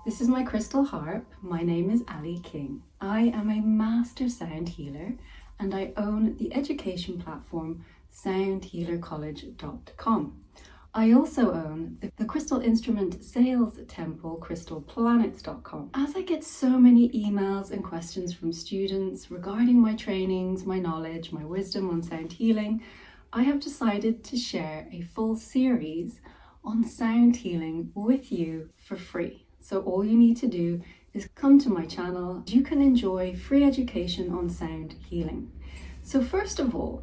This is my crystal harp. My name is Ali King. I am a master sound healer and I own the education platform soundhealercollege.com. I also own the crystal instrument sales temple crystalplanets.com. As I get so many emails and questions from students regarding my trainings, my knowledge, my wisdom on sound healing, I have decided to share a full series on sound healing with you for free. So all you need to do is come to my channel. You can enjoy free education on sound healing. So first of all,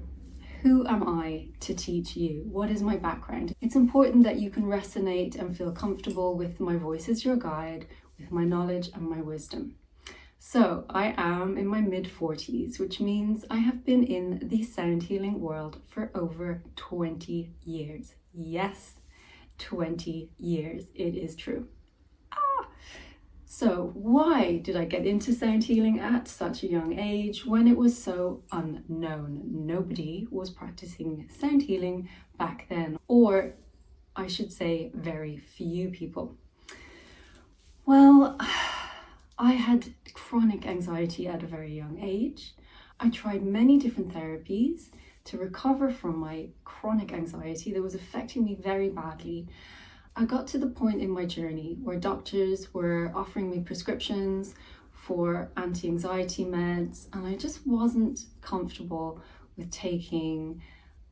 who am I to teach you? What is my background? It's important that you can resonate and feel comfortable with my voice as your guide, with my knowledge and my wisdom. So I am in my mid-40s, which means I have been in the sound healing world for over 20 years. Yes, 20 years, it is true. So why did I get into sound healing at such a young age when it was so unknown? Nobody was practicing sound healing back then, or I should say very few people. Well, I had chronic anxiety at a very young age. I tried many different therapies to recover from my chronic anxiety that was affecting me very badly. I got to the point in my journey where doctors were offering me prescriptions for anti-anxiety meds, and I just wasn't comfortable with taking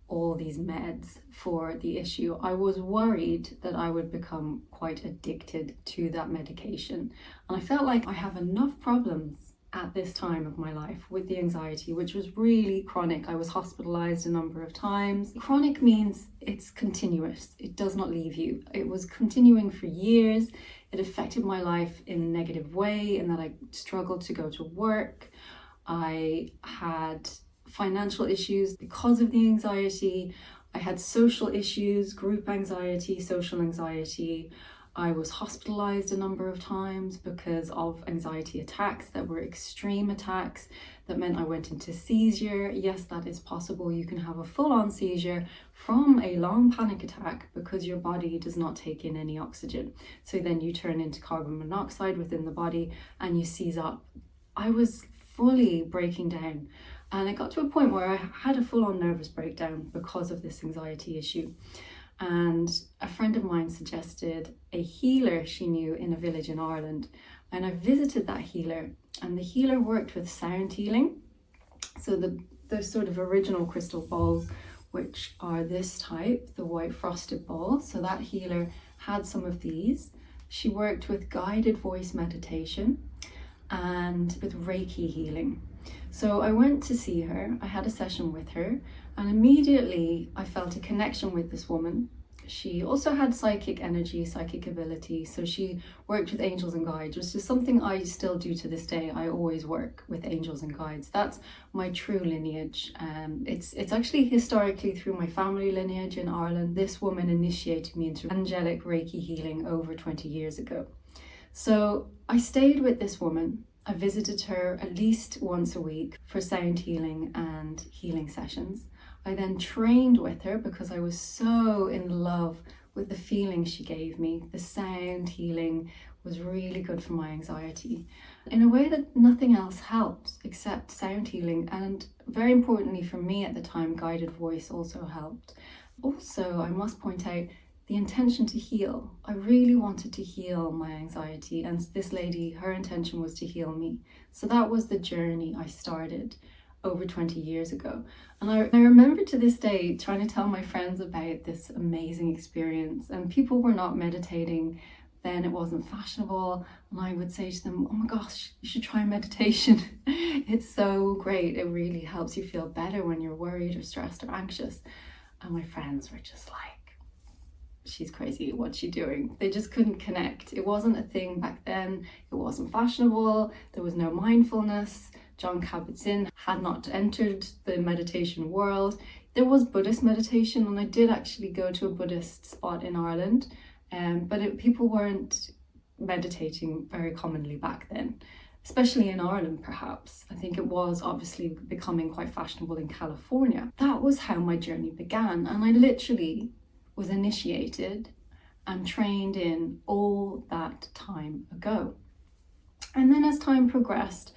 all these meds for the issue. I was worried that I would become quite addicted to that medication, and I felt like I have enough problems at this time of my life with the anxiety, which was really chronic. I was hospitalized a number of times. Chronic means it's continuous. It does not leave you. It was continuing for years. It affected my life in a negative way, in that I struggled to go to work. I had financial issues because of the anxiety. I had social issues, group anxiety, social anxiety. I was hospitalized a number of times because of anxiety attacks that were extreme attacks. That meant I went into seizure. Yes, that is possible. You can have a full-on seizure from a long panic attack because your body does not take in any oxygen. So then you turn into carbon monoxide within the body and you seize up. I was fully breaking down, and it got to a point where I had a full-on nervous breakdown because of this anxiety issue. And a friend of mine suggested a healer she knew in a village in Ireland, and I visited that healer, and the healer worked with sound healing. So the sort of original crystal balls, which are this type, the white frosted balls, so that healer had some of these. She worked with guided voice meditation and with Reiki healing. So I went to see her, I had a session with her, and immediately I felt a connection with this woman. She also had psychic energy, psychic ability, so she worked with angels and guides, which is something I still do to this day. I always work with angels and guides. That's my true lineage. It's actually historically through my family lineage in Ireland. This woman initiated me into angelic Reiki healing over 20 years ago. So I stayed with this woman. I visited her at least once a week for sound healing and healing sessions. I then trained with her because I was so in love with the feeling she gave me. The sound healing was really good for my anxiety in a way that nothing else helps except sound healing. And very importantly for me at the time, guided voice also helped. Also, I must point out the intention to heal. I really wanted to heal my anxiety, and this lady, her intention was to heal me. So that was the journey I started over 20 years ago. And I remember to this day trying to tell my friends about this amazing experience, and people were not meditating then. It wasn't fashionable, and I would say to them, oh my gosh, you should try meditation. It's so great. It really helps you feel better when you're worried or stressed or anxious. And my friends were just like, she's crazy, what's she doing? They just couldn't connect. It wasn't a thing back then. It wasn't fashionable. There was no mindfulness. Jon Kabat-Zinn had not entered the meditation world. There was Buddhist meditation, and I did actually go to a Buddhist spot in Ireland, but people weren't meditating very commonly back then, especially in Ireland perhaps. I think it was obviously becoming quite fashionable in California. That was how my journey began, and I literally was initiated and trained in all that time ago. And then as time progressed,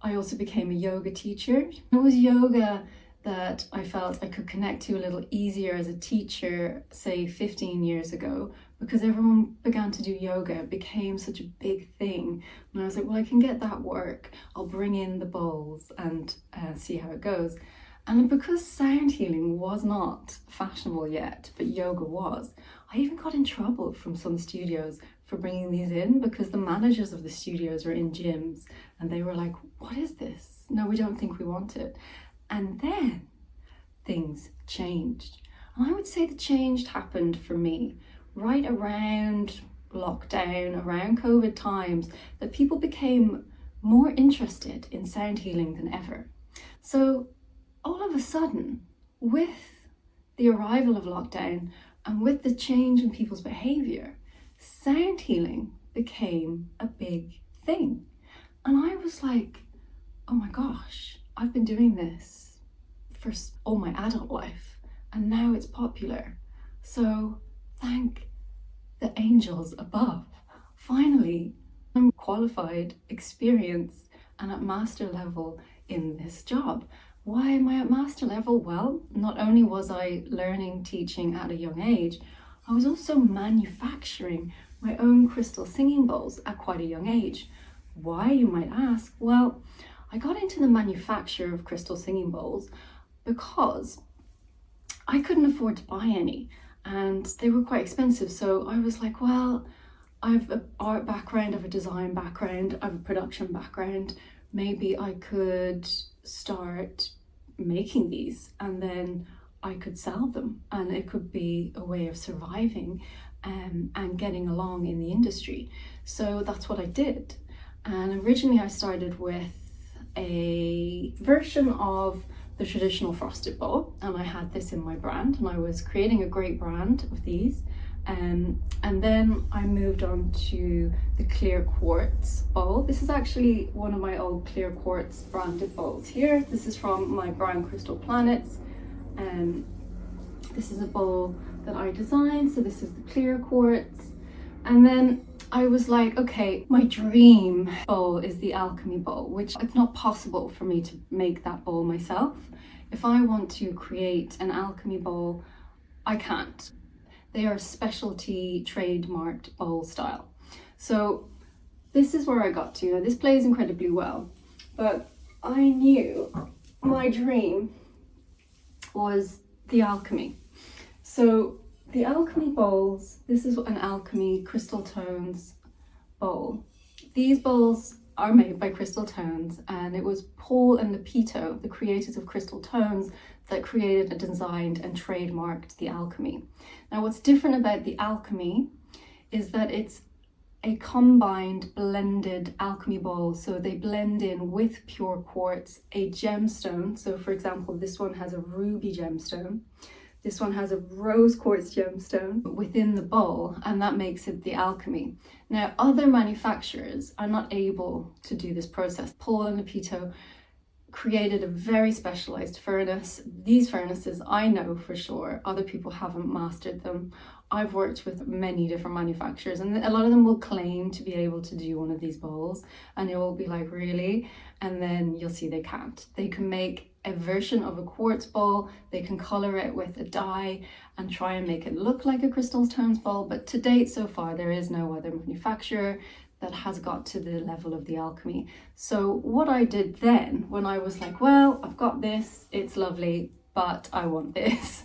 I also became a yoga teacher. It was yoga that I felt I could connect to a little easier as a teacher, say 15 years ago, because everyone began to do yoga. It became such a big thing. And I was like, well, I can get that work. I'll bring in the bowls and see how it goes. And because sound healing was not fashionable yet, but yoga was, I even got in trouble from some studios for bringing these in, because the managers of the studios were in gyms and they were like, what is this? No, we don't think we want it. And then things changed. And I would say the change happened for me right around lockdown, around COVID times, that people became more interested in sound healing than ever. So all of a sudden, with the arrival of lockdown and with the change in people's behavior, sound healing became a big thing. And I was like, oh my gosh, I've been doing this for all my adult life and now it's popular. So thank the angels above. Finally, I'm qualified, experienced, and at master level in this job. Why am I at master level? Well, not only was I learning, teaching at a young age, I was also manufacturing my own crystal singing bowls at quite a young age. Why, you might ask? Well, I got into the manufacture of crystal singing bowls because I couldn't afford to buy any and they were quite expensive. So I was like, well, I have an art background, I have a design background, I have a production background. Maybe I could start making these and then I could sell them and it could be a way of surviving and getting along in the industry. So that's what I did. And originally I started with a version of the traditional frosted bowl, and I had this in my brand and I was creating a great brand of these. And then I moved on to the clear quartz bowl. This is actually one of my old clear quartz branded bowls here. This is from my brand Crystal Planets. This is a bowl that I designed. So this is the clear quartz. And then I was like, okay, my dream bowl is the alchemy bowl, which it's not possible for me to make that bowl myself. If I want to create an alchemy bowl, I can't. They are specialty trademarked bowl style. So this is where I got to. Now, this plays incredibly well, but I knew my dream was the alchemy. So the alchemy bowls, this is an alchemy crystal tones bowl. These bowls are made by Crystal Tones, and it was Paul and Lupito, the creators of Crystal Tones, that created and designed and trademarked the alchemy. Now, what's different about the alchemy is that it's a combined blended alchemy bowl. So they blend in with pure quartz a gemstone. So for example, this one has a ruby gemstone. This one has a rose quartz gemstone within the bowl, and that makes it the alchemy. Now, other manufacturers are not able to do this process. Paul and Lupito created a very specialized furnace. These furnaces, I know for sure, other people haven't mastered them. I've worked with many different manufacturers, and a lot of them will claim to be able to do one of these bowls, and you'll be like, really? And then you'll see they can't. They can make a version of a quartz bowl, they can color it with a dye and try and make it look like a Crystal Tones bowl, but to date so far there is no other manufacturer that has got to the level of the alchemy. So what I did then, when I was like, well, I've got this, it's lovely, but I want this,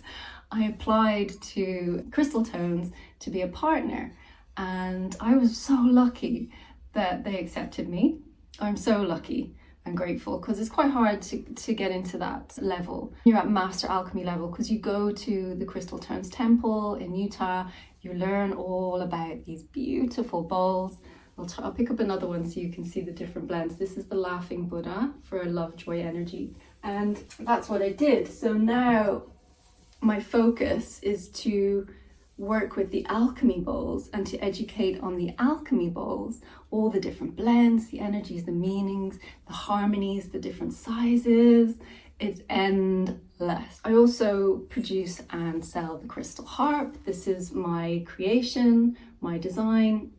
I applied to Crystal Tones to be a partner, and I was so lucky that they accepted me. I'm so lucky and grateful, because it's quite hard to get into that level. You're at master alchemy level because you go to the Crystal Tones temple in Utah, you learn all about these beautiful bowls. I'll pick up another one so you can see the different blends. This is the Laughing Buddha for love, joy, energy. And that's what I did. So now my focus is to work with the alchemy bowls and to educate on the alchemy bowls, all the different blends, the energies, the meanings, the harmonies, the different sizes. It's endless. I also produce and sell the crystal harp. This is my creation, my design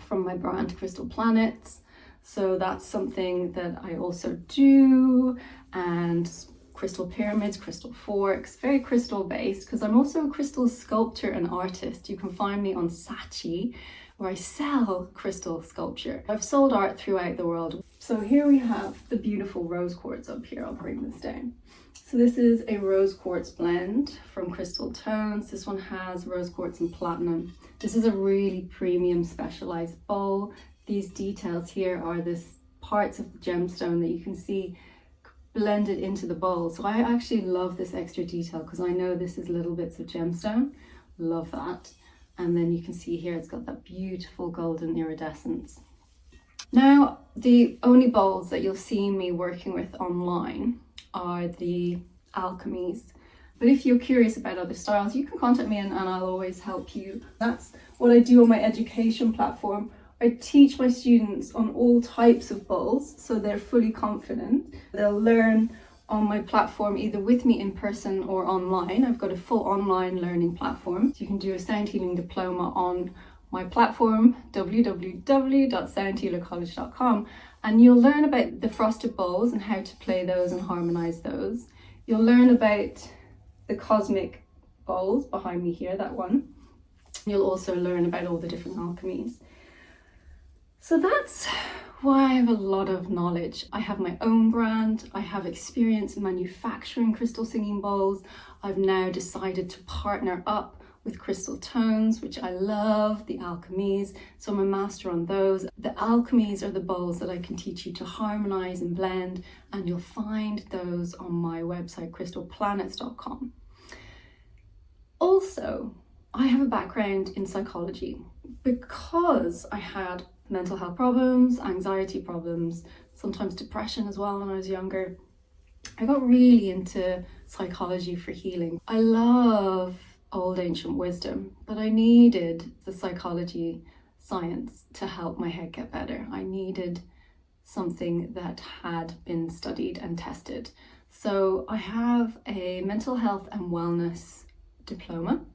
from my brand Crystal Planets. So that's something that I also do, and crystal pyramids, crystal forks, very crystal based, because I'm also a crystal sculptor and artist. You can find me on Saatchi, where I sell crystal sculpture. I've sold art throughout the world. So here we have the beautiful rose quartz up here. I'll bring this down. So this is a rose quartz blend from Crystal Tones. This one has rose quartz and platinum. This is a really premium specialized bowl. These details here are the parts of the gemstone that you can see blended into the bowl. So I actually love this extra detail because I know this is little bits of gemstone. Love that. And then you can see here it's got that beautiful golden iridescence. Now, the only bowls that you'll see me working with online are the alchemies. But if you're curious about other styles, you can contact me and I'll always help you. That's what I do on my education platform. I teach my students on all types of bowls, so they're fully confident. They'll learn on my platform either with me in person or online. I've got a full online learning platform. So you can do a sound healing diploma on my platform, www.soundhealercollege.com, and you'll learn about the frosted bowls and how to play those and harmonize those. You'll learn about the cosmic bowls behind me here, that one. You'll also learn about all the different alchemies. So that's why I have a lot of knowledge. I have my own brand. I have experience in manufacturing crystal singing bowls. I've now decided to partner up with Crystal Tones, which I love, the alchemies. So I'm a master on those. The alchemies are the bowls that I can teach you to harmonize and blend, and you'll find those on my website, crystalplanets.com. Also, I have a background in psychology because I had mental health problems, anxiety problems, sometimes depression as well when I was younger. I got really into psychology for healing. I love old ancient wisdom, but I needed the psychology science to help my head get better. I needed something that had been studied and tested. So I have a mental health and wellness diploma.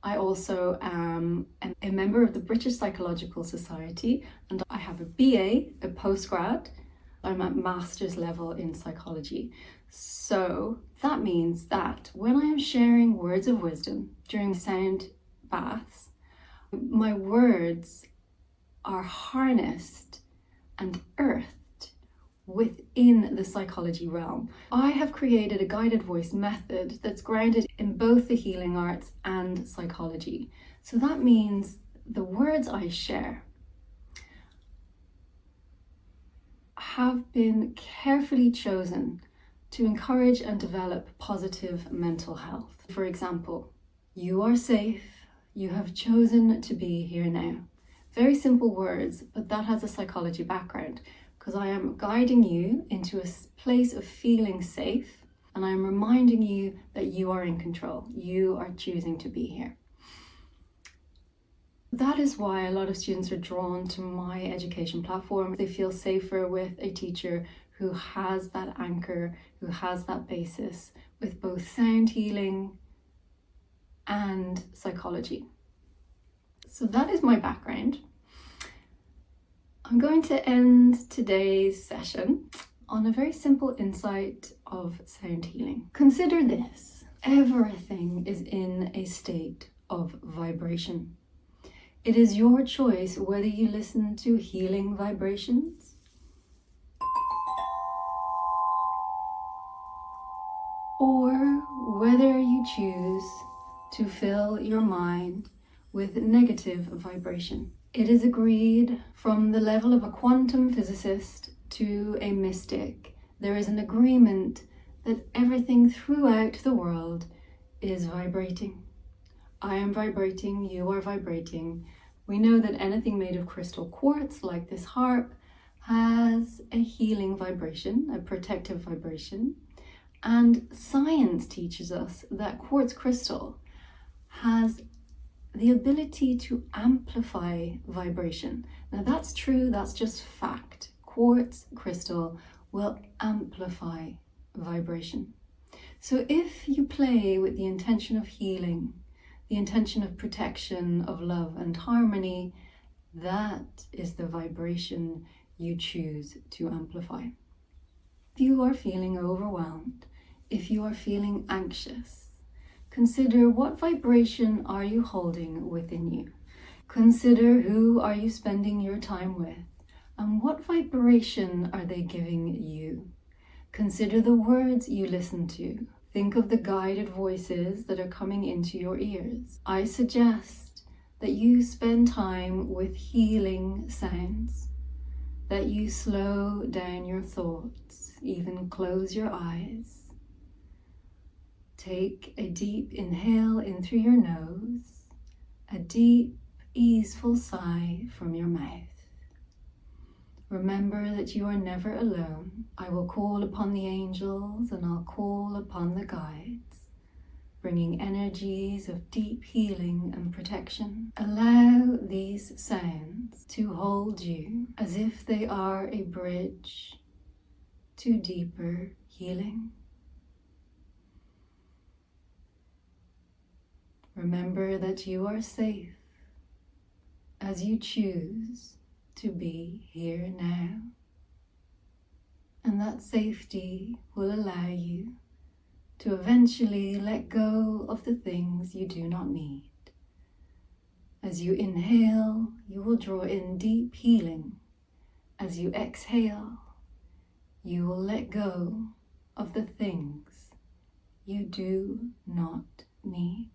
I also am a member of the British Psychological Society, and I have a BA, a postgrad. I'm at master's level in psychology. So that means that when I am sharing words of wisdom during sound baths, my words are harnessed and earthed within the psychology realm. I have created a guided voice method that's grounded in both the healing arts and psychology. So that means the words I share have been carefully chosen to encourage and develop positive mental health. For example, you are safe, you have chosen to be here now. Very simple words, but that has a psychology background, because I am guiding you into a place of feeling safe, and I am reminding you that you are in control. You are choosing to be here. That is why a lot of students are drawn to my education platform. They feel safer with a teacher who has that anchor, who has that basis with both sound healing and psychology. So that is my background. I'm going to end today's session on a very simple insight of sound healing. Consider this: everything is in a state of vibration. It is your choice whether you listen to healing vibrations or whether you choose to fill your mind with negative vibration. It is agreed from the level of a quantum physicist to a mystic, there is an agreement that everything throughout the world is vibrating. I am vibrating, you are vibrating. We know that anything made of crystal quartz, like this harp, has a healing vibration, a protective vibration. And science teaches us that quartz crystal has the ability to amplify vibration. Now that's true, that's just fact. Quartz crystal will amplify vibration. So if you play with the intention of healing, the intention of protection, of love and harmony, that is the vibration you choose to amplify. If you are feeling overwhelmed, if you are feeling anxious, consider what vibration are you holding within you. Consider who are you spending your time with and what vibration are they giving you. Consider the words you listen to. Think of the guided voices that are coming into your ears. I suggest that you spend time with healing sounds, that you slow down your thoughts, even close your eyes. Take a deep inhale in through your nose, a deep, easeful sigh from your mouth. Remember that you are never alone. I will call upon the angels and I'll call upon the guides, bringing energies of deep healing and protection. Allow these sounds to hold you as if they are a bridge to deeper healing. Remember that you are safe as you choose to be here now. And that safety will allow you to eventually let go of the things you do not need. As you inhale, you will draw in deep healing. As you exhale, you will let go of the things you do not need.